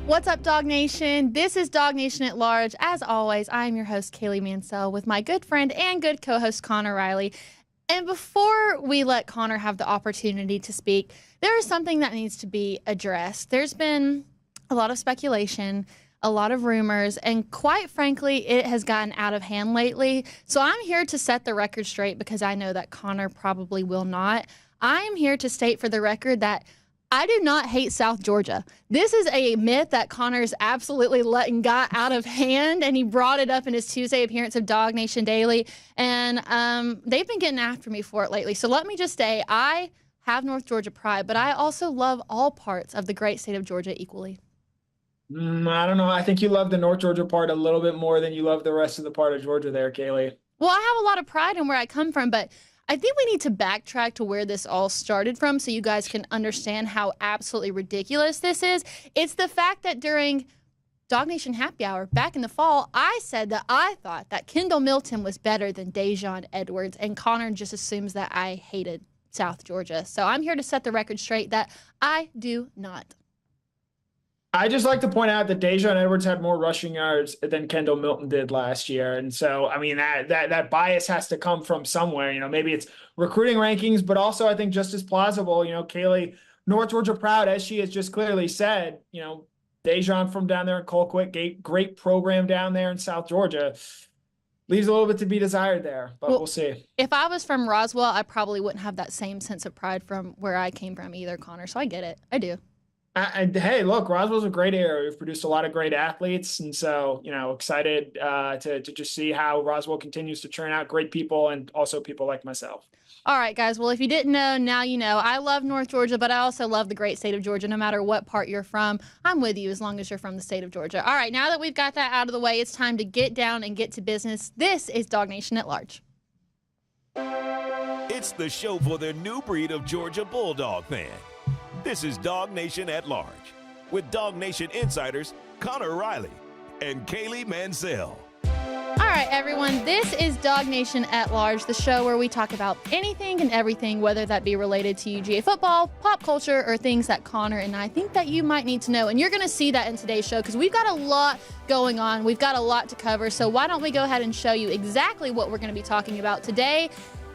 What's up, Dog Nation? This is Dog Nation at Large. As always, I am your host, Kaylee Mansell, with my good friend and good co-host, Connor Riley. And before we let Connor have the opportunity to speak, there is something that needs to be addressed. There's been a lot of speculation, a lot of rumors, and quite frankly, it has gotten out of hand lately. So I'm here to set the record straight because I know that Connor probably will not. I am here to state for the record that I do not hate South Georgia. This is a myth that Connor's absolutely got out of hand, and he brought it up in his Tuesday appearance of Dog Nation Daily, and they've been getting after me for it lately. So let me just say, I have North Georgia pride, but I also love all parts of the great state of Georgia equally. I don't know. I think you love the North Georgia part a little bit more than you love the rest of the part of Georgia there, Kaylee. Well, I have a lot of pride in where I come from, but I think we need to backtrack to where this all started from so you guys can understand how absolutely ridiculous this is. It's the fact that during Dog Nation Happy Hour back in the fall, I said that I thought that Kendall Milton was better than Dejon Edwards, and Connor just assumes that I hated South Georgia. So I'm here to set the record straight that I do not. I just like to point out that Dejon Edwards had more rushing yards than Kendall Milton did last year. And so, I mean, that bias has to come from somewhere. You know, maybe it's recruiting rankings, but also I think just as plausible, you know, Kaylee, North Georgia proud, as she has just clearly said, you know, Dejon from down there in Colquitt, great program down there in South Georgia. Leaves a little bit to be desired there, but we'll see. If I was from Roswell, I probably wouldn't have that same sense of pride from where I came from either, Connor. So I get it. I do. Hey, look, Roswell's a great area. We've produced a lot of great athletes. And so, you know, excited to just see how Roswell continues to churn out great people and also people like myself. All right, guys. Well, if you didn't know, now you know. I love North Georgia, but I also love the great state of Georgia. No matter what part you're from, I'm with you as long as you're from the state of Georgia. All right, now that we've got that out of the way, it's time to get down and get to business. This is Dog Nation at Large. It's the show for the new breed of Georgia Bulldog fan. This is Dog Nation at Large with Dog Nation insiders Connor Riley and Kaylee Mansell. All right, everyone, this is Dog Nation at Large, the show where we talk about anything and everything, whether that be related to UGA football, pop culture, or things that Connor and I think that you might need to know. And you're going to see that in today's show because we've got a lot going on. We've got a lot to cover. So why don't we go ahead and show you exactly what we're going to be talking about today.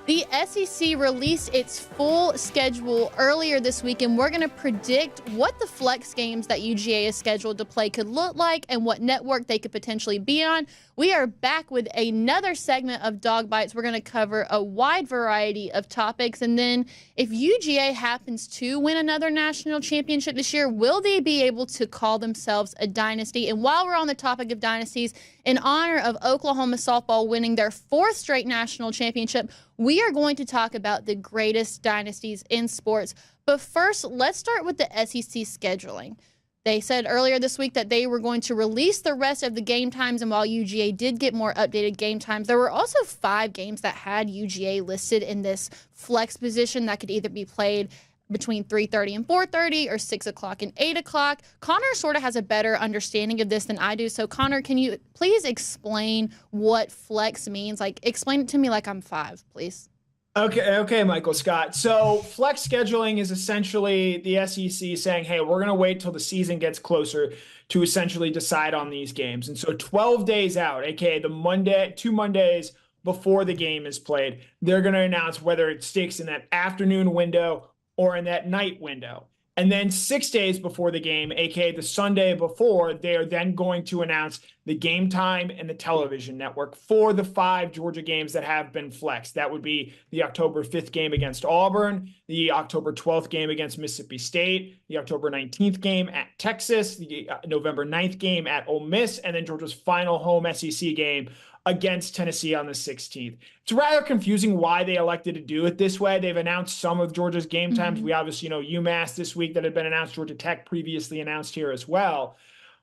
The SEC released its full schedule earlier this week, and we're going to predict what the flex games that UGA is scheduled to play could look like and what network they could potentially be on. We are back with another segment of Dog Bites. We're going to cover a wide variety of topics, and then if UGA happens to win another national championship this year, will they be able to call themselves a dynasty? And while we're on the topic of dynasties, in honor of Oklahoma softball winning their 4th straight national championship, we are going to talk about the greatest dynasties in sports. But first, let's start with the SEC scheduling. They said earlier this week that they were going to release the rest of the game times, and while UGA did get more updated game times, there were also 5 games that had UGA listed in this flex position that could either be played between 3:30 and 4:30 or 6 o'clock and 8 o'clock. Connor sort of has a better understanding of this than I do. So, Connor, can you please explain what flex means? Like, explain it to me like I'm 5, please. Okay, Michael Scott. So flex scheduling is essentially the SEC saying, hey, we're going to wait till the season gets closer to essentially decide on these games. And so 12 days out, aka the 2 Mondays before the game is played, they're going to announce whether it sticks in that afternoon window or in that night window. And then 6 days before the game, aka the Sunday before, they're then going to announce the game time and the television network for the 5 Georgia games that have been flexed. That would be the October 5th game against Auburn, the October 12th game against Mississippi State, the October 19th game at Texas, the November 9th game at Ole Miss, and then Georgia's final home SEC game against Tennessee on the 16th. It's rather confusing why they elected to do it this way. They've announced some of Georgia's game times. We obviously know UMass this week that had been announced, Georgia Tech previously announced here as well.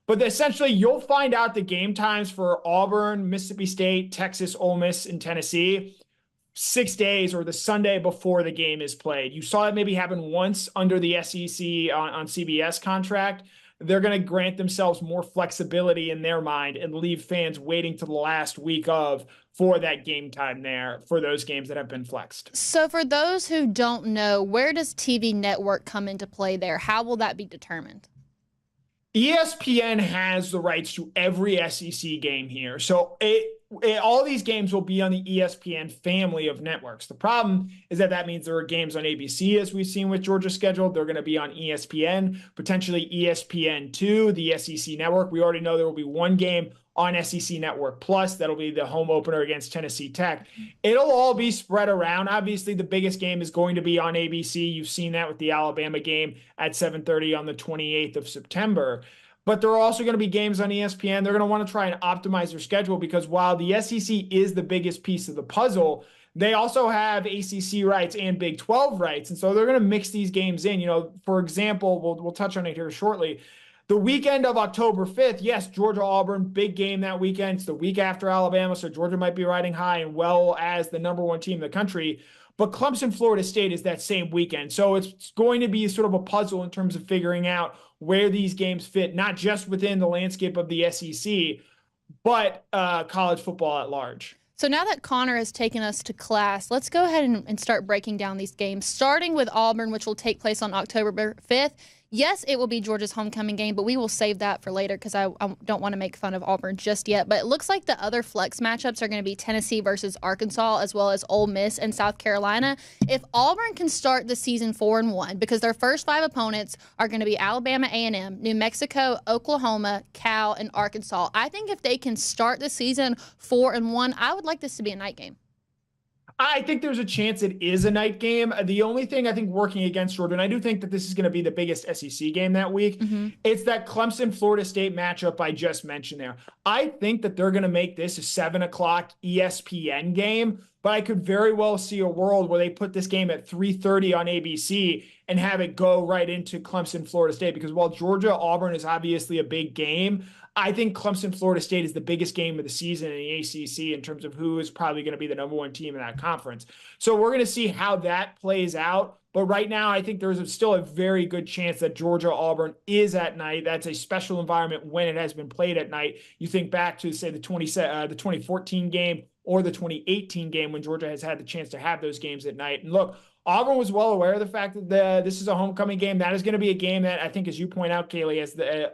But essentially, you'll find out the game times for Auburn, Mississippi State, Texas, Ole Miss, and Tennessee 6 days or the Sunday before the game is played. You saw that maybe happen once under the SEC on CBS contract. They're going to grant themselves more flexibility in their mind and leave fans waiting to the last week of for that game time there for those games that have been flexed. So for those who don't know, where does TV network come into play there? How will that be determined? ESPN has the rights to every SEC game here. So all these games will be on the ESPN family of networks. The problem is that means there are games on ABC, as we've seen with Georgia scheduled. They're going to be on ESPN, potentially ESPN2, the SEC network. We already know there will be one game on SEC Network Plus. That'll be the home opener against Tennessee Tech. It'll all be spread around. Obviously, the biggest game is going to be on ABC. You've seen that with the Alabama game at 7:30 on the 28th of September. But there are also going to be games on ESPN. They're going to want to try and optimize their schedule because while the SEC is the biggest piece of the puzzle, they also have ACC rights and Big 12 rights. And so they're going to mix these games in. For example, we'll touch on it here shortly. The weekend of October 5th, yes, Georgia-Auburn, big game that weekend. It's the week after Alabama, so Georgia might be riding high and well as the number one team in the country. But Clemson-Florida State is that same weekend. So it's going to be sort of a puzzle in terms of figuring out where these games fit, not just within the landscape of the SEC, but college football at large. So now that Connor has taken us to class, let's go ahead and start breaking down these games, starting with Auburn, which will take place on October 5th. Yes, it will be Georgia's homecoming game, but we will save that for later because I don't want to make fun of Auburn just yet. But it looks like the other flex matchups are going to be Tennessee versus Arkansas, as well as Ole Miss and South Carolina. If Auburn can start the season 4-1, because their first 5 opponents are going to be Alabama A&M, New Mexico, Oklahoma, Cal, and Arkansas, I think if they can start the season 4-1, I would like this to be a night game. I think there's a chance it is a night game. The only thing I think working against Georgia, and I do think that this is going to be the biggest SEC game that week, it's that Clemson-Florida State matchup I just mentioned there. I think that they're going to make this a 7 o'clock ESPN game, but I could very well see a world where they put this game at 3:30 on ABC and have it go right into Clemson-Florida State, because while Georgia-Auburn is obviously a big game, I think Clemson-Florida State is the biggest game of the season in the ACC in terms of who is probably going to be the number one team in that conference. So we're going to see how that plays out. But right now, I think there's still a very good chance that Georgia-Auburn is at night. That's a special environment when it has been played at night. You think back to, say, the 2014 game or the 2018 game when Georgia has had the chance to have those games at night. And look, Auburn was well aware of the fact that this is a homecoming game. That is going to be a game that I think, as you point out, Kaylee,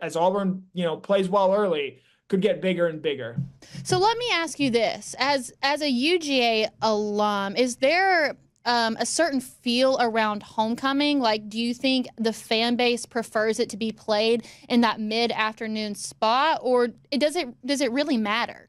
as Auburn plays well early, could get bigger and bigger. So let me ask you this: as a UGA alum, is there a certain feel around homecoming? Like, do you think the fan base prefers it to be played in that mid-afternoon spot, or does it really matter?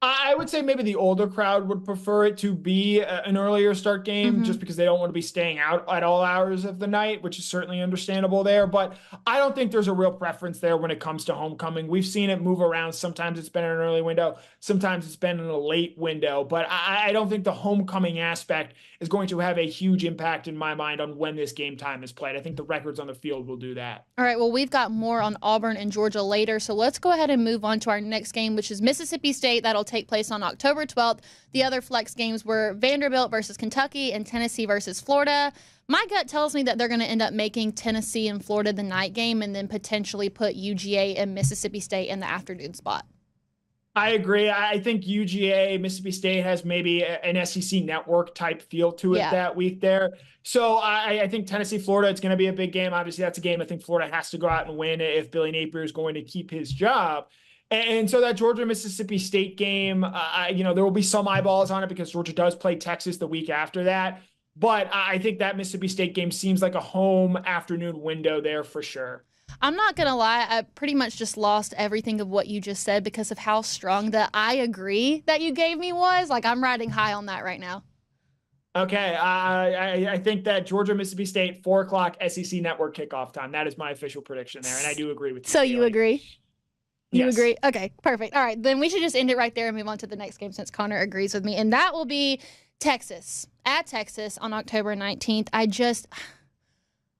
I would say maybe the older crowd would prefer it to be an earlier start game just because they don't want to be staying out at all hours of the night, which is certainly understandable there. But I don't think there's a real preference there when it comes to homecoming. We've seen it move around. Sometimes it's been in an early window. Sometimes it's been in a late window. But I don't think the homecoming aspect is going to have a huge impact in my mind on when this game time is played. I think the records on the field will do that. All right, well, we've got more on Auburn and Georgia later. So let's go ahead and move on to our next game, which is Mississippi State. That'll take place on October 12th. The other flex games were Vanderbilt versus Kentucky and Tennessee versus Florida. My gut tells me that they're going to end up making Tennessee and Florida the night game and then potentially put UGA and Mississippi State in the afternoon spot. I agree. I think UGA, Mississippi State has maybe an SEC network type feel to it that week there. So I think Tennessee, Florida, it's going to be a big game. Obviously, that's a game I think Florida has to go out and win if Billy Napier is going to keep his job. And so that Georgia-Mississippi State game, there will be some eyeballs on it because Georgia does play Texas the week after that. But I think that Mississippi State game seems like a home afternoon window there for sure. I'm not going to lie. I pretty much just lost everything of what you just said because of how strong the I agree that you gave me was. Like, I'm riding high on that right now. Okay. I think that Georgia-Mississippi State, 4 o'clock SEC network kickoff time. That is my official prediction there. And I do agree with you. So you agree? You Yes. agree? Okay, perfect. All right, then we should just end it right there and move on to the next game since Connor agrees with me. And that will be Texas, at Texas on October 19th.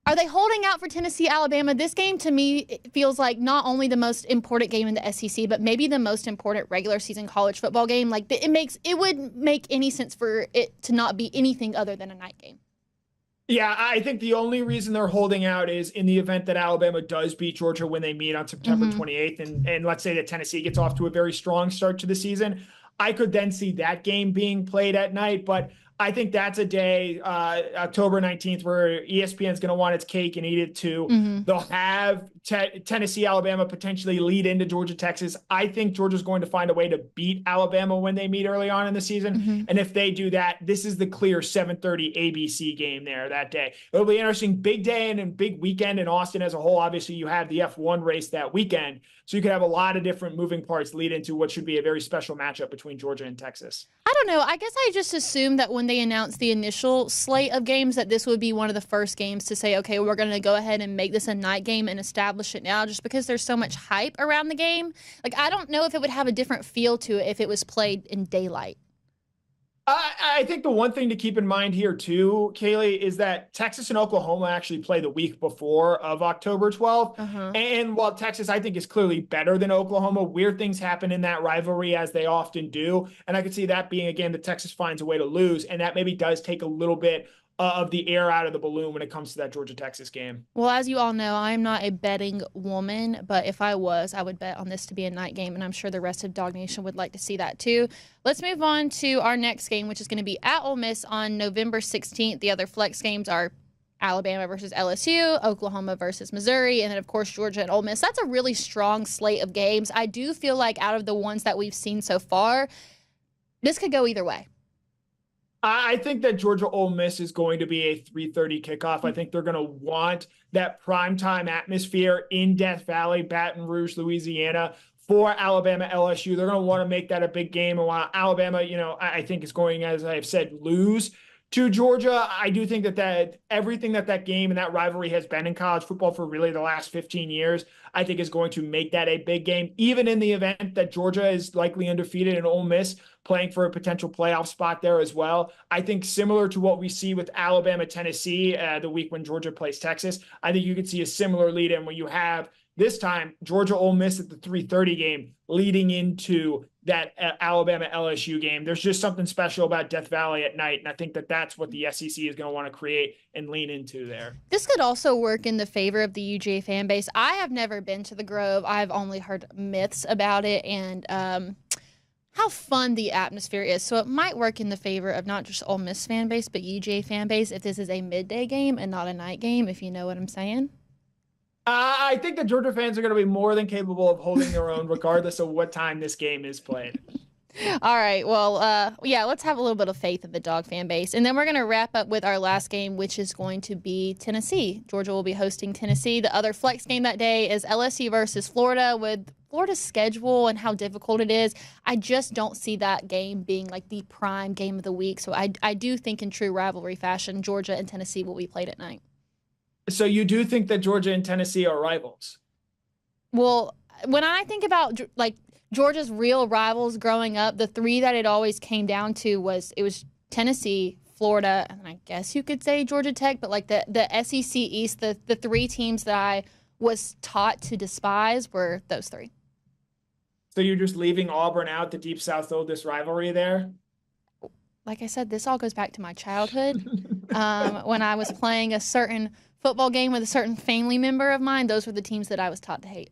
Are they holding out for Tennessee, Alabama? This game, to me, it feels like not only the most important game in the SEC, but maybe the most important regular season college football game. Like, it would make any sense for it to not be anything other than a night game. Yeah, I think the only reason they're holding out is in the event that Alabama does beat Georgia when they meet on September 28th, and let's say that Tennessee gets off to a very strong start to the season. I could then see that game being played at night, but I think that's a day, October 19th, where ESPN is going to want its cake and eat it too. They'll have Tennessee, Alabama potentially lead into Georgia, Texas. I think Georgia's going to find a way to beat Alabama when they meet early on in the season. And if they do that, this is the clear 7:30 ABC game there that day. It'll be interesting. Big day and big weekend in Austin as a whole. Obviously, you have the F1 race that weekend. So you could have a lot of different moving parts lead into what should be a very special matchup between Georgia and Texas. I don't know. I guess I just assumed that when they announced the initial slate of games that this would be one of the first games to say, okay, we're going to go ahead and make this a night game and establish it now, just because there's so much hype around the game. Like, I don't know if it would have a different feel to it if it was played in daylight. I think the one thing to keep in mind here too, Kaylee, is that Texas and Oklahoma actually play the week before of October 12th. And while Texas, I think, is clearly better than Oklahoma, weird things happen in that rivalry as they often do. And I could see that being a game that Texas finds a way to lose. And that maybe does take a little bit of the air out of the balloon when it comes to that Georgia-Texas game. Well, as you all know, I'm not a betting woman, but if I was, I would bet on this to be a night game, and I'm sure the rest of Dog Nation would like to see that too. Let's move on to our next game, which is going to be at Ole Miss on November 16th. The other flex games are Alabama versus LSU, Oklahoma versus Missouri, and then, of course, Georgia and Ole Miss. That's a really strong slate of games. I do feel like out of the ones that we've seen so far, this could go either way. I think that Georgia Ole Miss is going to be a 3:30 kickoff. I think they're going to want that primetime atmosphere in Death Valley, Baton Rouge, Louisiana, for Alabama LSU. They're going to want to make that a big game. And while Alabama, I think is going, as I've said, lose to Georgia, I do think that everything that game and that rivalry has been in college football for really the last 15 years, I think is going to make that a big game, even in the event that Georgia is likely undefeated and Ole Miss playing for a potential playoff spot there as well. I think similar to what we see with Alabama, Tennessee, the week when Georgia plays Texas, I think you could see a similar lead in when you have this time Georgia Ole Miss at the 3:30 game leading into that Alabama LSU game. There's just something special about Death Valley at night, and I think that that's what the SEC is going to want to create and lean into there. This could also work in the favor of the UGA fan base. I have never been to the Grove. I've only heard myths about it and how fun the atmosphere is. So it might work in the favor of not just Ole Miss fan base, but UGA fan base if this is a midday game and not a night game, if you know what I'm saying. I think the Georgia fans are going to be more than capable of holding their own regardless of what time this game is played. All right. Well, yeah, let's have a little bit of faith in the Dog fan base. And then we're going to wrap up with our last game, which is going to be Tennessee. Georgia will be hosting Tennessee. The other flex game that day is LSU versus Florida. With Florida's schedule and how difficult it is, I just don't see that game being like the prime game of the week. So I do think in true rivalry fashion, Georgia and Tennessee will be played at night. So you do think that Georgia and Tennessee are rivals? Well, when I think about like Georgia's real rivals growing up, the three that it always came down to was Tennessee, Florida, and I guess you could say Georgia Tech, but like the SEC East, the three teams that I was taught to despise were those three. So you're just leaving Auburn out, the Deep South oldest rivalry there? Like I said, this all goes back to my childhood. When I was playing a certain football game with a certain family member of mine, those were the teams that I was taught to hate.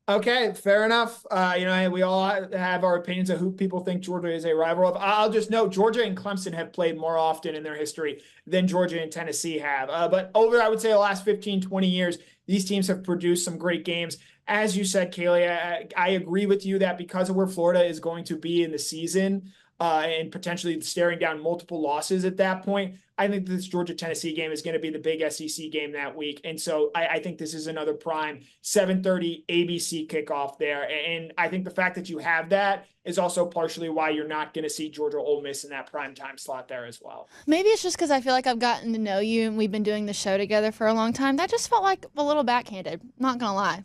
Okay, fair enough. We all have our opinions of who people think Georgia is a rival of. I'll just note Georgia and Clemson have played more often in their history than Georgia and Tennessee have. But over, I would say, the last 15, 20 years, these teams have produced some great games. As you said, Kaylee, I agree with you that because of where Florida is going to be in the season and potentially staring down multiple losses at that point, I think this Georgia-Tennessee game is going to be the big SEC game that week. And so I think this is another prime 7:30 ABC kickoff there. And I think the fact that you have that is also partially why you're not going to see Georgia Ole Miss in that prime time slot there as well. Maybe it's just because I feel like I've gotten to know you and we've been doing the show together for a long time. That just felt like a little backhanded. Not going to lie.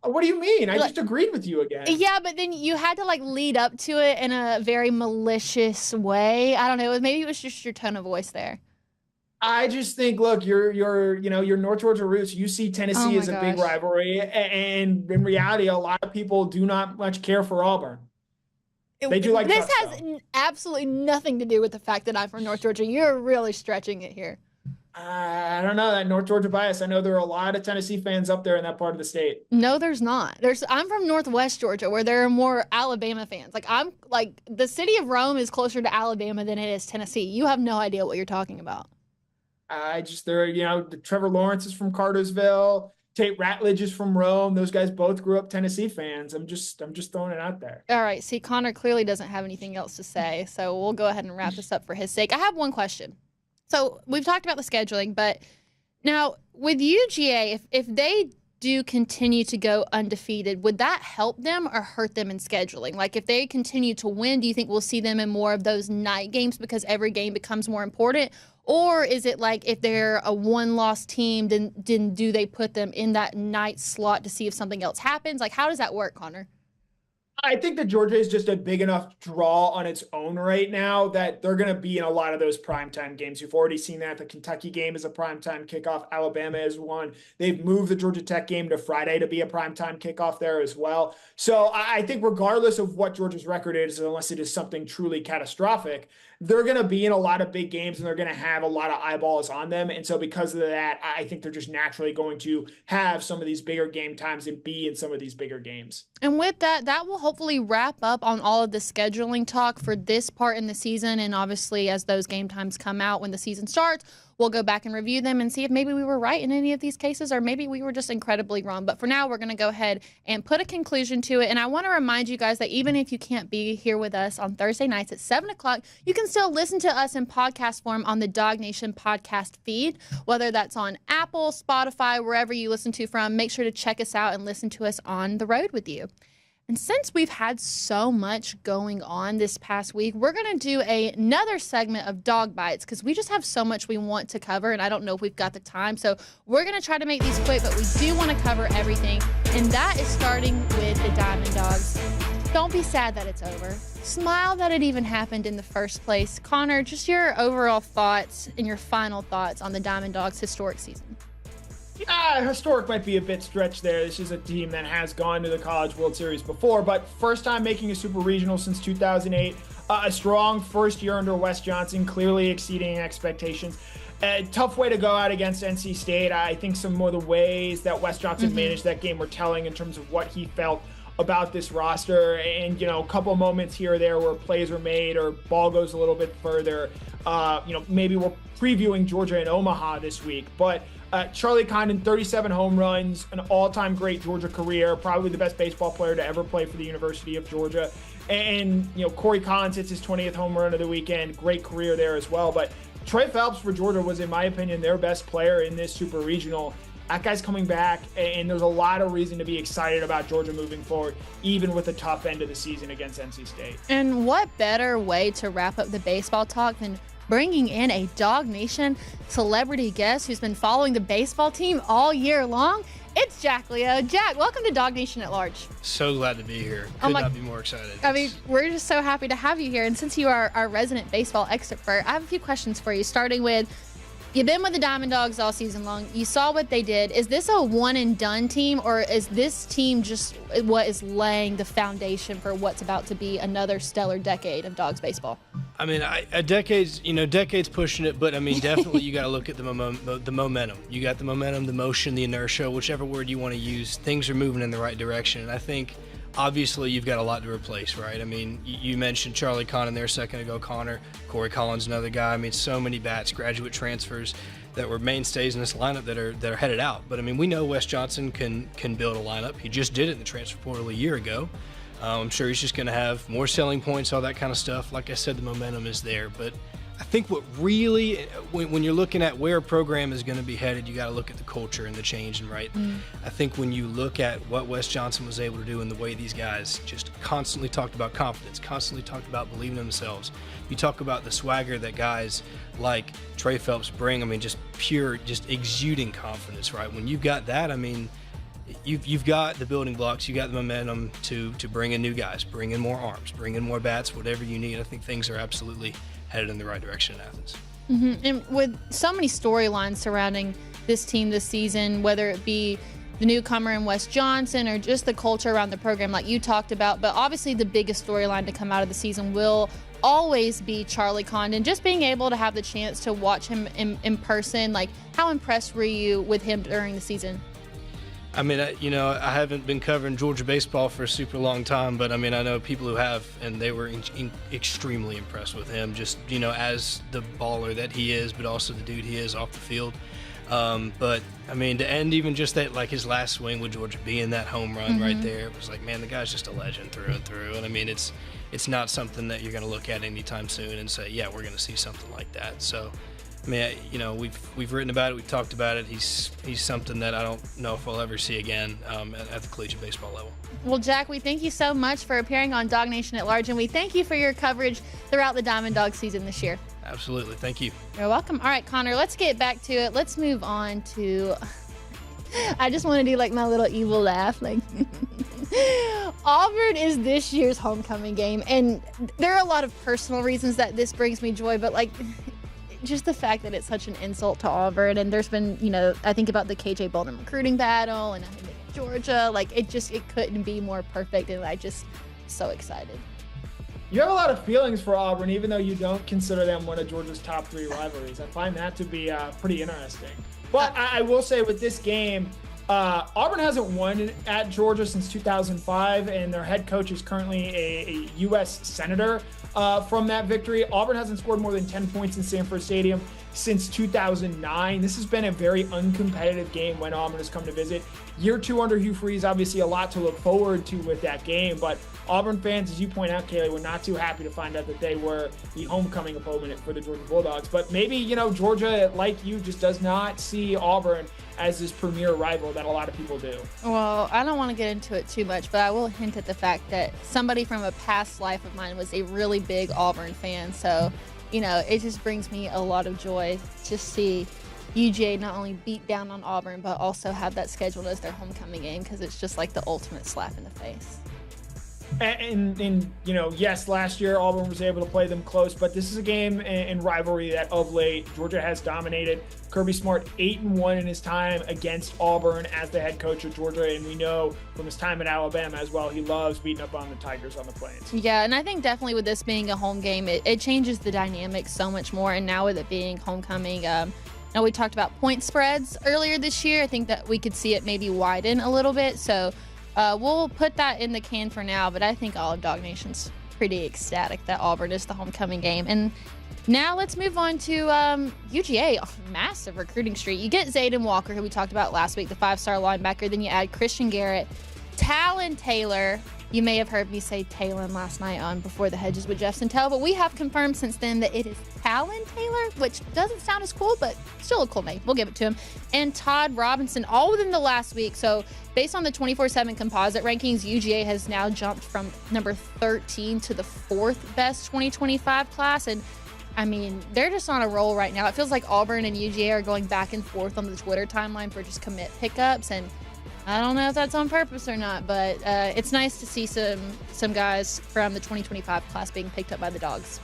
What do you mean? I just agreed with you again. Yeah, but then you had to lead up to it in a very malicious way. I don't know. Maybe it was just your tone of voice there. I just think, look, your North Georgia roots. You see Tennessee as a big rivalry, and in reality, a lot of people do not much care for Auburn. They do like this. Has absolutely nothing to do with the fact that I'm from North Georgia. You're really stretching it here. I don't know, that North Georgia bias. I know there are a lot of Tennessee fans up there in that part of the state. No, there's not. I'm from Northwest Georgia, where there are more Alabama fans. The city of Rome is closer to Alabama than it is Tennessee. You have no idea what you're talking about. Trevor Lawrence is from Cartersville. Tate Ratledge is from Rome. Those guys both grew up Tennessee fans. I'm just throwing it out there. All right. See, Connor clearly doesn't have anything else to say, so we'll go ahead and wrap this up for his sake. I have one question. So we've talked about the scheduling, but now with UGA, if they do continue to go undefeated, would that help them or hurt them in scheduling? Like, if they continue to win, do you think we'll see them in more of those night games because every game becomes more important? Or is it like if they're a one-loss team, then do they put them in that night slot to see if something else happens? Like, how does that work, Connor? I think that Georgia is just a big enough draw on its own right now that they're going to be in a lot of those primetime games. You've already seen that. The Kentucky game is a primetime kickoff. Alabama is one. They've moved the Georgia Tech game to Friday to be a primetime kickoff there as well. So I think regardless of what Georgia's record is, unless it is something truly catastrophic, they're going to be in a lot of big games and they're going to have a lot of eyeballs on them. And so because of that, I think they're just naturally going to have some of these bigger game times and be in some of these bigger games. And with that will hopefully wrap up on all of the scheduling talk for this part in the season. And obviously, as those game times come out when the season starts, we'll go back and review them and see if maybe we were right in any of these cases or maybe we were just incredibly wrong. But for now, we're going to go ahead and put a conclusion to it. And I want to remind you guys that even if you can't be here with us on Thursday nights at 7 o'clock, you can still listen to us in podcast form on the DawgNation podcast feed, whether that's on Apple, Spotify, wherever you listen to from. Make sure to check us out and listen to us on the road with you. And since we've had so much going on this past week, we're going to do another segment of Dog Bites because we just have so much we want to cover, and I don't know if we've got the time. So we're going to try to make these quick, but we do want to cover everything, and that is starting with the Diamond Dawgs. Don't be sad that it's over. Smile that it even happened in the first place. Connor, just your overall thoughts and your final thoughts on the Diamond Dawgs' historic season. Historic might be a bit stretched there. This is a team that has gone to the College World Series before, but first time making a Super Regional since 2008. A strong first year under Wes Johnson, clearly exceeding expectations. A tough way to go out against NC State. I think some more of the ways that Wes Johnson managed that game were telling in terms of what he felt about this roster. And, a couple moments here or there where plays were made or ball goes a little bit further. Maybe we're previewing Georgia and Omaha this week, but Charlie Condon, 37 home runs, an all-time great Georgia career, probably the best baseball player to ever play for the University of Georgia. And, Corey Collins hits his 20th home run of the weekend, great career there as well. But Trey Phelps for Georgia was, in my opinion, their best player in this Super Regional. That guy's coming back, and there's a lot of reason to be excited about Georgia moving forward, even with a tough end of the season against NC State. And what better way to wrap up the baseball talk than bringing in a DawgNation celebrity guest who's been following the baseball team all year long? It's Jack Leo. Jack, welcome to DawgNation at Large. So glad to be here. Could not be more excited. I mean, we're just so happy to have you here. And since you are our resident baseball expert, I have a few questions for you, starting with, you've been with the Diamond Dawgs all season long. You saw what they did. Is this a one-and-done team, or is this team just what is laying the foundation for what's about to be another stellar decade of Dogs baseball? I mean, decades pushing it, but I mean, definitely you got to look at the momentum. You got the momentum, the motion, the inertia, whichever word you want to use. Things are moving in the right direction, and I think obviously you've got a lot to replace, right? I mean, you mentioned Charlie Condon there a second ago, Connor. Corey Collins, another guy. I mean, so many bats, graduate transfers that were mainstays in this lineup that are headed out. But I mean, we know Wes Johnson can build a lineup. He just did it in the transfer portal a year ago. I'm sure he's just going to have more selling points, all that kind of stuff. Like I said, the momentum is there. But I think what really, when you're looking at where a program is going to be headed, you got to look at the culture and the change. And I think when you look at what Wes Johnson was able to do and the way these guys just constantly talked about confidence, constantly talked about believing in themselves. You talk about the swagger that guys like Trey Phelps bring. I mean, just pure, just exuding confidence, right? When you've got that, I mean, you've got the building blocks, you got the momentum to bring in new guys, bring in more arms, bring in more bats, whatever you need. I think things are absolutely headed in the right direction in Athens. And with so many storylines surrounding this team this season, whether it be the newcomer in Wes Johnson or just the culture around the program like you talked about, but obviously the biggest storyline to come out of the season will always be Charlie Condon. Just being able to have the chance to watch him in person, like how impressed were you with him during the season? I mean, I haven't been covering Georgia baseball for a super long time, but I mean, I know people who have, and they were extremely impressed with him, just, as the baller that he is, but also the dude he is off the field. But I mean, to end even just that, like his last swing with Georgia being that home run right there, it was like, man, the guy's just a legend through and through. And I mean, it's not something that you're going to look at anytime soon and say, yeah, we're going to see something like that. So, I mean, we've written about it, we've talked about it. He's something that I don't know if we'll ever see again at the collegiate baseball level. Well, Jack, we thank you so much for appearing on DawgNation at Large, and we thank you for your coverage throughout the Diamond Dawgs season this year. Absolutely. Thank you. You're welcome. All right, Connor, let's get back to it. Let's move on to I just want to do like my little evil laugh. Like Auburn is this year's homecoming game, and there are a lot of personal reasons that this brings me joy, but like just the fact that it's such an insult to Auburn, and there's been, I think about the KJ Bolden recruiting battle and I think Georgia, like it couldn't be more perfect, and I just so excited. You have a lot of feelings for Auburn, even though you don't consider them one of Georgia's top 3 rivalries. I find that to be pretty interesting. But I will say with this game, Auburn hasn't won at Georgia since 2005, and their head coach is currently a U.S. Senator from that victory. Auburn hasn't scored more than 10 points in Sanford Stadium since 2009. This has been a very uncompetitive game when Auburn has come to visit. Year 2 under Hugh Freeze, obviously a lot to look forward to with that game, but Auburn fans, as you point out, Kaylee, were not too happy to find out that they were the homecoming opponent for the Georgia Bulldogs. But maybe, Georgia, like you, just does not see Auburn as this premier rival that a lot of people do. Well, I don't want to get into it too much, but I will hint at the fact that somebody from a past life of mine was a really big Auburn fan. So, it just brings me a lot of joy to see UGA not only beat down on Auburn, but also have that scheduled as their homecoming game, because it's just like the ultimate slap in the face. And yes, last year Auburn was able to play them close, but this is a game in rivalry that of late Georgia has dominated. Kirby Smart 8-1 in his time against Auburn as the head coach of Georgia, and we know from his time at Alabama as well, he loves beating up on the Tigers on the Plains. Yeah, and I think definitely with this being a home game, it changes the dynamic so much more, and now with it being homecoming, now we talked about point spreads earlier this year. I think that we could see it maybe widen a little bit, so we'll put that in the can for now, but I think all of DawgNation's pretty ecstatic that Auburn is the homecoming game. And now let's move on to UGA, massive recruiting streak. You get Zayden Walker, who we talked about last week, the 5-star linebacker. Then you add Christian Garrett, Talon Taylor. You may have heard me say Talon last night on Before the Hedges with Jeff Santel, but we have confirmed since then that it is Talon Taylor, which doesn't sound as cool, but still a cool name. We'll give it to him. And Todd Robinson, all within the last week. So based on the 24/7 composite rankings, UGA has now jumped from number 13 to the 4th best 2025 class. And I mean, they're just on a roll right now. It feels like Auburn and UGA are going back and forth on the Twitter timeline for just commit pickups, and I don't know if that's on purpose or not, but it's nice to see some guys from the 2025 class being picked up by the Dogs.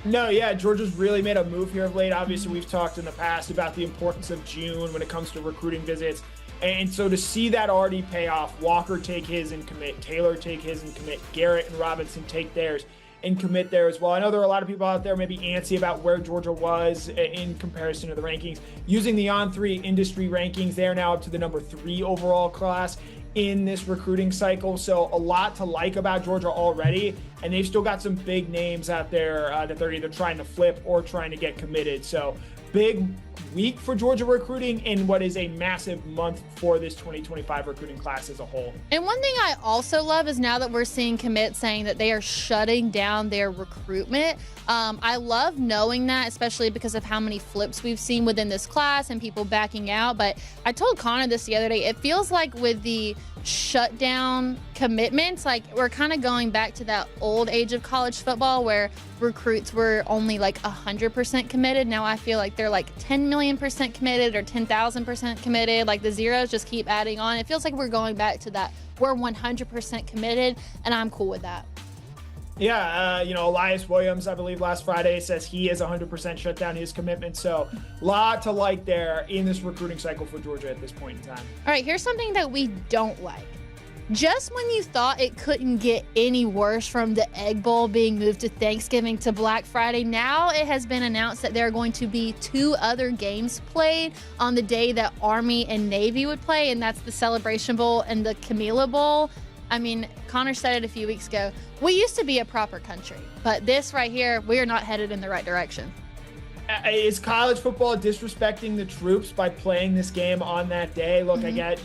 No, yeah, Georgia's really made a move here of late. Obviously, we've talked in the past about the importance of June when it comes to recruiting visits. And so to see that already pay off, Walker take his and commit, Taylor take his and commit, Garrett and Robinson take theirs and commit there as well. I know there are a lot of people out there maybe antsy about where Georgia was in comparison to the rankings. Using the On3 industry rankings, they are now up to the number 3 overall class in this recruiting cycle. So a lot to like about Georgia already, and they've still got some big names out there that they're either trying to flip or trying to get committed. So big week for Georgia recruiting in what is a massive month for this 2025 recruiting class as a whole. And one thing I also love is now that we're seeing commits saying that they are shutting down their recruitment. I love knowing that, especially because of how many flips we've seen within this class and people backing out. But I told Connor this the other day, it feels like with the shutdown commitments, like we're kind of going back to that old age of college football where recruits were only like 100% committed. Now I feel like they're like 10 million% committed or 10,000% committed. Like the zeros just keep adding on. It feels like we're going back to that. We're 100% committed, and I'm cool with that. Yeah, Elias Williams, I believe last Friday, says he is 100% shut down his commitment. So lot to like there in this recruiting cycle for Georgia at this point in time. All right, here's something that we don't like. Just when you thought it couldn't get any worse, from the Egg Bowl being moved to Thanksgiving to Black Friday, now it has been announced that there are going to be 2 other games played on the day that Army and Navy would play, and that's the Celebration Bowl and the Camila Bowl. I mean, Connor said it a few weeks ago. We used to be a proper country, but this right here, we are not headed in the right direction. Is college football disrespecting the troops by playing this game on that day? Look, I get,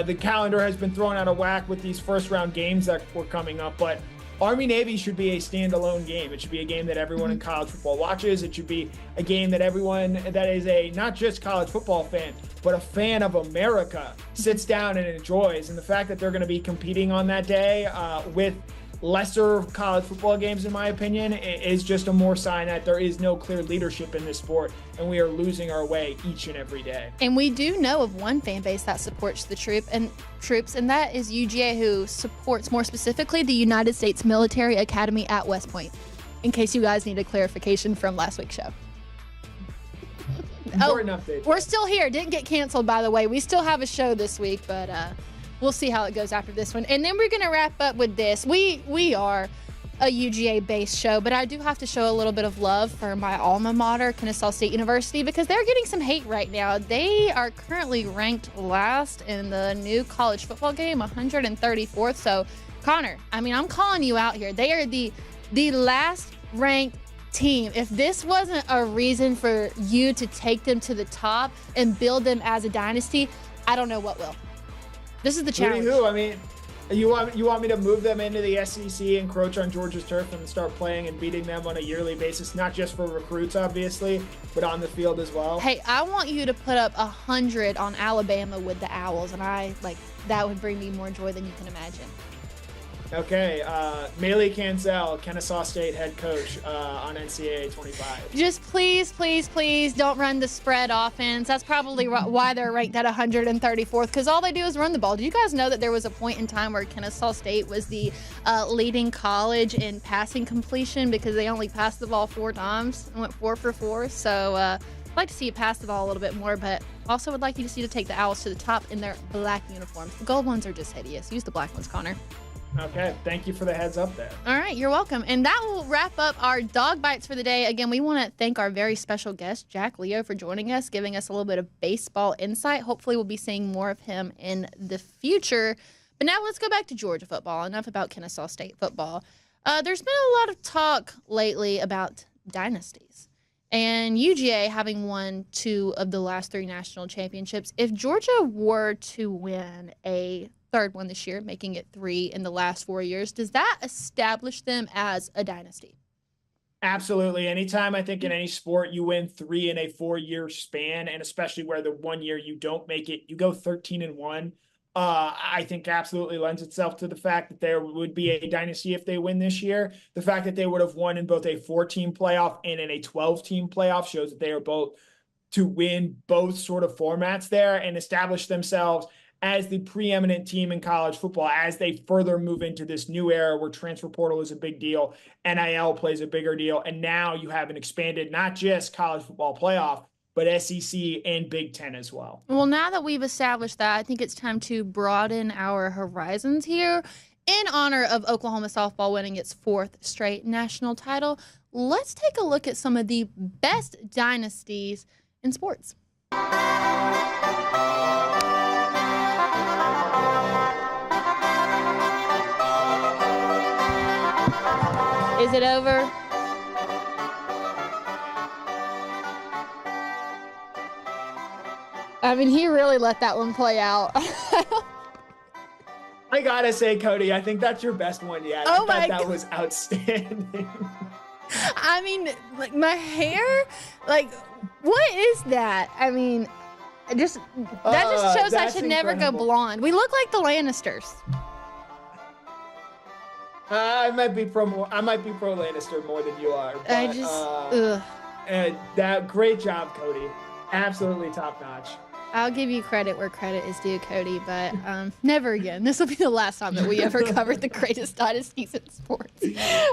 the calendar has been thrown out of whack with these first-round games that were coming up, but Army-Navy should be a standalone game. It should be a game that everyone in college football watches. It should be a game that everyone that is a not just college football fan, but a fan of America sits down and enjoys. And the fact that they're going to be competing on that day with lesser college football games, in my opinion, is just a more sign that there is no clear leadership in this sport, and we are losing our way each and every day. And we do know of one fan base that supports the troops, and that is UGA, who supports more specifically the United States Military Academy at West Point, in case you guys need a clarification from last week's show. Important update. We're still here. Didn't get canceled, by the way. We still have a show this week, but we'll see how it goes after this one. And then we're going to wrap up with this. We are a UGA-based show, but I do have to show a little bit of love for my alma mater, Kennesaw State University, because they're getting some hate right now. They are currently ranked last in the new college football game, 134th. So, Connor, I mean, I'm calling you out here. They are the last ranked team. If this wasn't a reason for you to take them to the top and build them as a dynasty, I don't know what will. This is the challenge. I mean, you want me to move them into the SEC, encroach on Georgia's turf, and start playing and beating them on a yearly basis, not just for recruits, obviously, but on the field as well? Hey, I want you to put up 100 on Alabama with the Owls, and that would bring me more joy than you can imagine. Okay, Mansell, Kennesaw State head coach on NCAA 25. Just please don't run the spread offense. That's probably why they're ranked at 134th, because all they do is run the ball. Do you guys know that there was a point in time where Kennesaw State was the leading college in passing completion because they only passed the ball 4 times and went 4 for 4? So I'd like to see you pass the ball a little bit more, but also would like you to see to take the Owls to the top in their black uniforms. The gold ones are just hideous. Use the black ones, Connor. Okay, thank you for the heads up there. All right, you're welcome. And that will wrap up our Dog Bites for the day. Again, we want to thank our very special guest, Jack Leo, for joining us, giving us a little bit of baseball insight. Hopefully we'll be seeing more of him in the future. But now let's go back to Georgia football. Enough about Kennesaw State football. There's been a lot of talk lately about dynasties. And UGA having won 2 of the last 3 national championships. If Georgia were to win a 3rd one this year, making it 3 in the last 4 years, does that establish them as a dynasty? Absolutely. Anytime I think in any sport you win 3 in a 4-year span, and especially where the 1 year you don't make it, you go 13-1. I think absolutely lends itself to the fact that there would be a dynasty if they win this year. The fact that they would have won in both a 4-team playoff and in a 12-team playoff shows that they are both to win both sort of formats there and establish themselves as the preeminent team in college football as they further move into this new era where transfer portal is a big deal, NIL plays a bigger deal, and now you have an expanded, not just college football playoff, but SEC and Big Ten as well. Well, now that we've established that, I think it's time to broaden our horizons here. In honor of Oklahoma softball winning its 4th straight national title, let's take a look at some of the best dynasties in sports. Is it over? I mean, he really let that one play out. I gotta say, Cody, I think that's your best one yet. Oh I thought that was outstanding. I mean, like, my hair, like, what is that? I mean, that just shows I should never go blonde. We look like the Lannisters. I might be pro Lannister more than you are. But, that great job, Cody. Absolutely top notch. I'll give you credit where credit is due, Cody, but never again. This will be the last time that we ever covered the greatest dynasties in sports.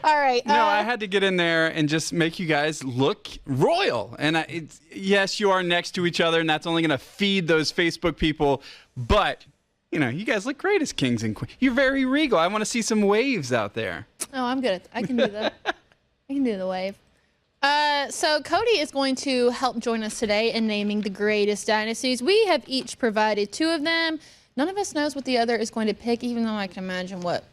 All right. No, I had to get in there and just make you guys look royal. And yes, you are next to each other, and that's only going to feed those Facebook people. But You guys look great as kings and queens. You're very regal. I want to see some waves out there. Oh, I'm good. I can do the wave. So Cody is going to help join us today in naming the greatest dynasties. We have each provided 2 of them. None of us knows what the other is going to pick, even though I can imagine what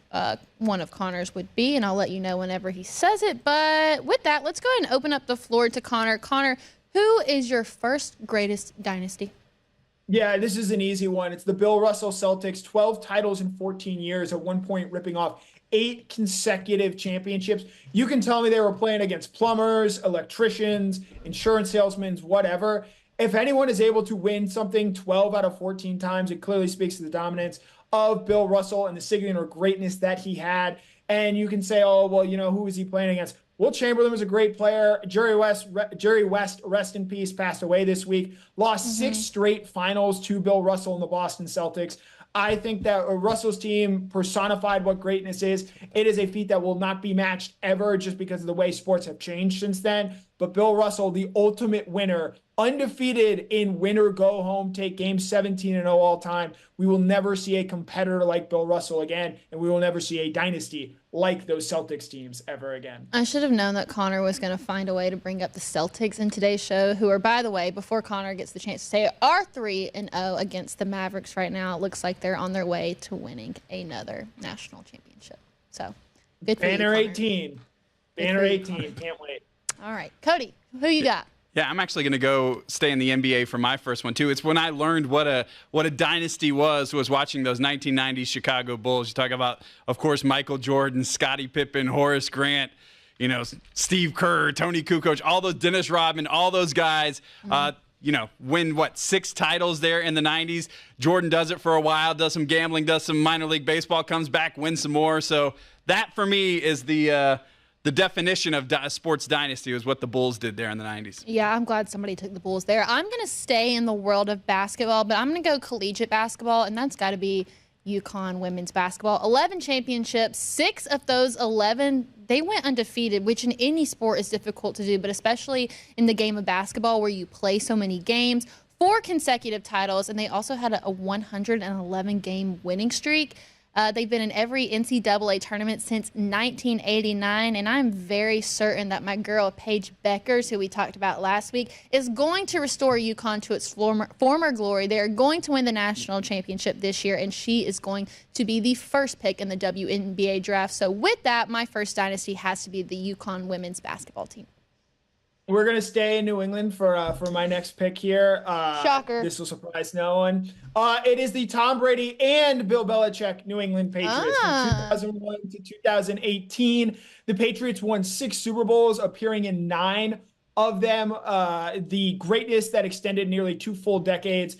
one of Connor's would be, and I'll let you know whenever he says it. But with that, let's go ahead and open up the floor to Connor. Connor, who is your first greatest dynasty? Yeah, this is an easy one. It's the Bill Russell Celtics, 12 titles in 14 years, at one point ripping off 8 consecutive championships. You can tell me they were playing against plumbers, electricians, insurance salesmen, whatever. If anyone is able to win something 12 out of 14 times, it clearly speaks to the dominance of Bill Russell and the singular greatness that he had. And you can say, oh, well, who is he playing against? Will Chamberlain was a great player. Jerry West, rest in peace, passed away this week. Lost 6 straight finals to Bill Russell and the Boston Celtics. I think that Russell's team personified what greatness is. It is a feat that will not be matched ever just because of the way sports have changed since then. But Bill Russell, the ultimate winner, undefeated in winner go home, take game 17-0 all time. We will never see a competitor like Bill Russell again, and we will never see a dynasty like those Celtics teams ever again. I should have known that Connor was going to find a way to bring up the Celtics in today's show, who are, by the way, before Connor gets the chance to say it, are 3-0 against the Mavericks right now. It looks like they're on their way to winning another national championship. So, good for Banner you, Connor. 18. Banner 18. Can't wait. All right. Cody, who you got? Yeah, I'm actually going to go stay in the NBA for my first one, too. It's when I learned what a dynasty was watching those 1990s Chicago Bulls. You talk about, of course, Michael Jordan, Scottie Pippen, Horace Grant, Steve Kerr, Tony Kukoc, all those, Dennis Rodman, all those guys, win, 6 titles there in the 90s. Jordan does it for a while, does some gambling, does some minor league baseball, comes back, wins some more. So that, for me, is the definition of sports dynasty, was what the Bulls did there in the 90s. Yeah, I'm glad somebody took the Bulls there. I'm going to stay in the world of basketball, but I'm going to go collegiate basketball, and that's got to be UConn women's basketball. 11 championships, 6 of those 11, they went undefeated, which in any sport is difficult to do, but especially in the game of basketball where you play so many games. 4 consecutive titles, and they also had a 111-game winning streak. They've been in every NCAA tournament since 1989, and I'm very certain that my girl, Paige Beckers, who we talked about last week, is going to restore UConn to its former glory. They're going to win the national championship this year, and she is going to be the first pick in the WNBA draft. So with that, my first dynasty has to be the UConn women's basketball team. We're going to stay in New England for my next pick here. Shocker. This will surprise no one. It is the Tom Brady and Bill Belichick New England Patriots from 2001 to 2018. The Patriots won 6 Super Bowls, appearing in 9 of them. The greatness that extended nearly 2 full decades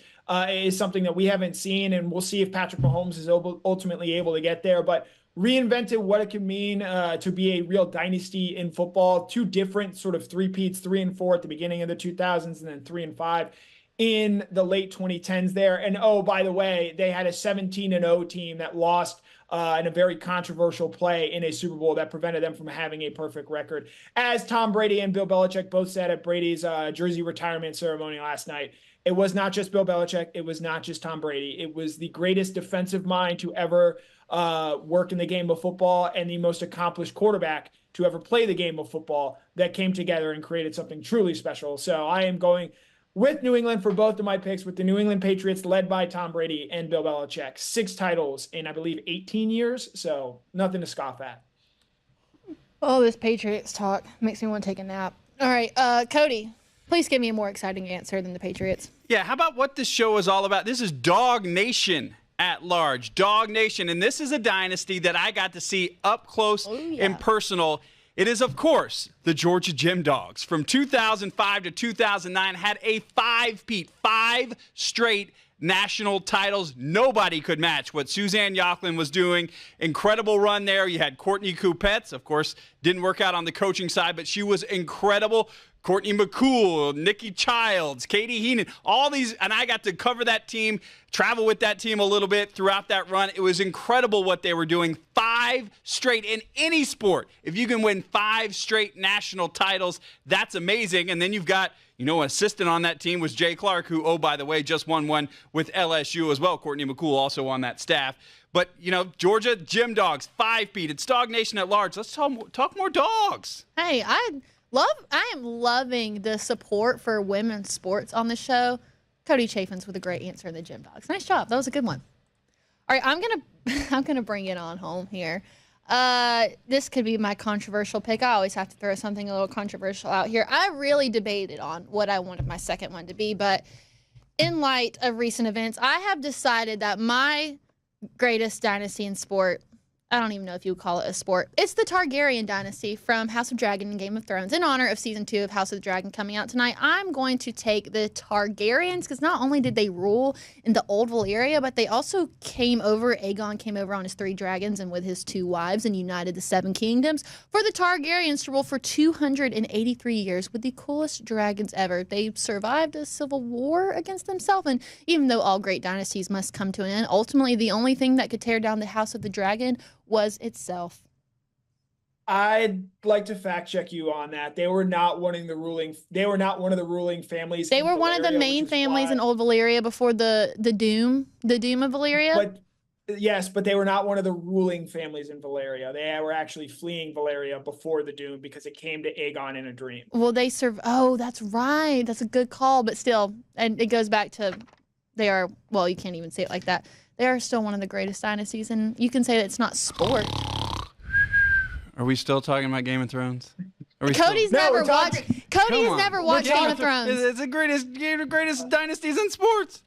is something that we haven't seen, and we'll see if Patrick Mahomes is ultimately able to get there. But reinvented what it can mean to be a real dynasty in football. 2 different sort of three-peats, 3 and 4 at the beginning of the 2000s, and then 3 and 5 in the late 2010s there. And oh, by the way, they had a 17-0 team that lost in a very controversial play in a Super Bowl that prevented them from having a perfect record. As Tom Brady and Bill Belichick both said at Brady's jersey retirement ceremony last night, it was not just Bill Belichick. It was not just Tom Brady. It was the greatest defensive mind to ever work in the game of football and the most accomplished quarterback to ever play the game of football that came together and created something truly special. So I am going with New England for both of my picks, with the New England Patriots led by Tom Brady and Bill Belichick. 6 titles in, I believe, 18 years. So nothing to scoff at. Oh, this Patriots talk makes me want to take a nap. All right, Cody, please give me a more exciting answer than the Patriots. Yeah, how about what this show is all about? This is DawgNation at large. DawgNation, and this is a dynasty that I got to see up close and personal. It is, of course, the Georgia Gym Dogs. From 2005 to 2009, had a 5-peat, 5 straight national titles. Nobody could match what Suzanne Yochlin was doing. Incredible run there. You had Courtney Coupettes, of course, Didn't work out on the coaching side, but she was incredible. Courtney McCool, Nikki Childs, Katie Heenan, all these, and I got to cover that team, travel with that team a little bit throughout that run. It was incredible what they were doing. 5 straight in any sport. If you can win 5 straight national titles, that's amazing. And then you've got, assistant on that team was Jay Clark, who, oh, by the way, just won one with LSU as well. Courtney McCool also on that staff. But, Georgia, Gym Dogs, 5-peat. It's DawgNation at large. Let's talk more dogs. Hey, I am loving the support for women's sports on the show. Cody Chaffins with a great answer in the Gym Dogs. Nice job. That was a good one. All right, I'm gonna bring it on home here. This could be my controversial pick. I always have to throw something a little controversial out here. I really debated on what I wanted my second one to be, but in light of recent events, I have decided that my greatest dynasty in sport, I don't even know if you would call it a sport. It's the Targaryen dynasty from House of Dragon and Game of Thrones. In honor of season 2 of House of the Dragon coming out tonight, I'm going to take the Targaryens because not only did they rule in the Old Valyria, but they also Aegon came over on his 3 dragons and with his 2 wives and united the 7 kingdoms for the Targaryens to rule for 283 years with the coolest dragons ever. They survived a civil war against themselves, and even though all great dynasties must come to an end, ultimately the only thing that could tear down the House of the Dragon was itself. I'd like to fact check you on that. They were not one of the ruling families. They were one of the main families in Old Valyria before the doom of Valyria. But they were not one of the ruling families in Valyria. They were actually fleeing Valyria before the doom because it came to Aegon in a dream. Well, they Oh, that's right. That's a good call, but still, and it goes back to you can't even say it like that. They are still one of the greatest dynasties, and you can say that it's not sport. Are we still talking about Game of Thrones? Cody's never watched Game of Thrones. It's the greatest dynasties in sports.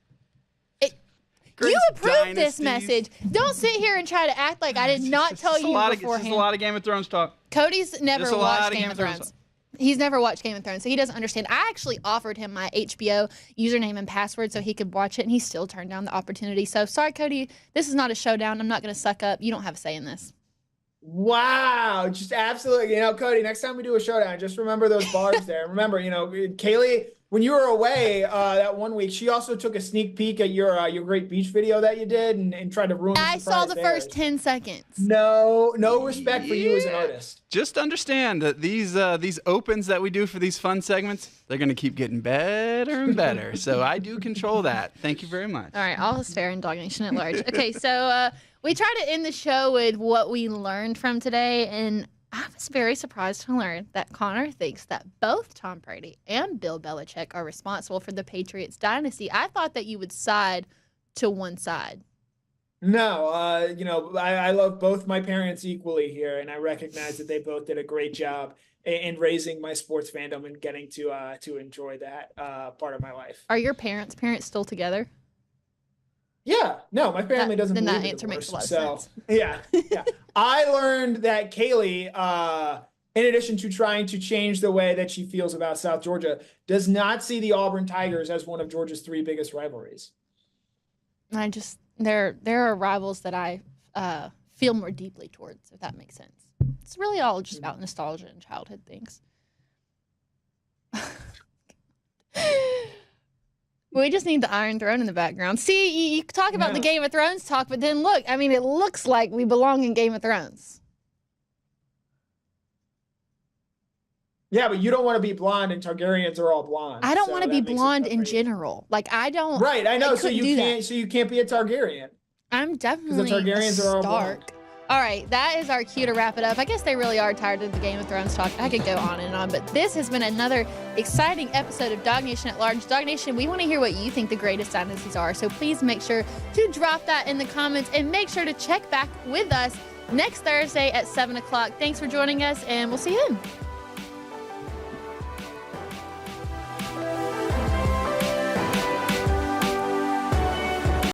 You approved this message. Don't sit here and try to act like I did not tell you beforehand. It's just a lot of Game of Thrones talk. Cody's never watched Game of Thrones. He's never watched Game of Thrones, so he doesn't understand. I actually offered him my HBO username and password so he could watch it, and he still turned down the opportunity. So, sorry, Cody, this is not a showdown. I'm not going to suck up. You don't have a say in this. Wow, just absolutely. Cody, next time we do a showdown, just remember those bars there. Remember, Kaylee, when you were away that one week, she also took a sneak peek at your great beach video that you did and tried to ruin the surprise. I saw the first 10 seconds. No respect for you as an artist. Just understand that these opens that we do for these fun segments, they're going to keep getting better and better. So I do control that. Thank you very much. All right, all is fair in DawgNation at large. Okay, so we try to end the show with what we learned from today, and I was very surprised to learn that Connor thinks that both Tom Brady and Bill Belichick are responsible for the Patriots dynasty. I thought that you would side to one side. No, I love both my parents equally here, and I recognize that they both did a great job in raising my sports fandom and getting to enjoy that part of my life. Are your parents still together? Yeah, no, my family doesn't believe that in answer divorce, makes a lot of sense. Yeah. I learned that Kaylee, in addition to trying to change the way that she feels about South Georgia, does not see the Auburn Tigers as one of Georgia's 3 biggest rivalries. There are rivals that I feel more deeply towards, if that makes sense. It's really all just about nostalgia and childhood things. We just need the Iron Throne in the background. See, you talk about the Game of Thrones talk, but then look, it looks like we belong in Game of Thrones. Yeah, but you don't want to be blonde, and Targaryens are all blonde. I don't want to be blonde in general. I don't. Right, I know. So you can't be a Targaryen. I'm definitely because the Targaryens are all Stark. All right, that is our cue to wrap it up. I guess they really are tired of the Game of Thrones talk. I could go on and on, but this has been another exciting episode of DawgNation at Large. DawgNation, we want to hear what you think the greatest dynasties are, so please make sure to drop that in the comments and make sure to check back with us next Thursday at 7 o'clock. Thanks for joining us, and we'll see you then.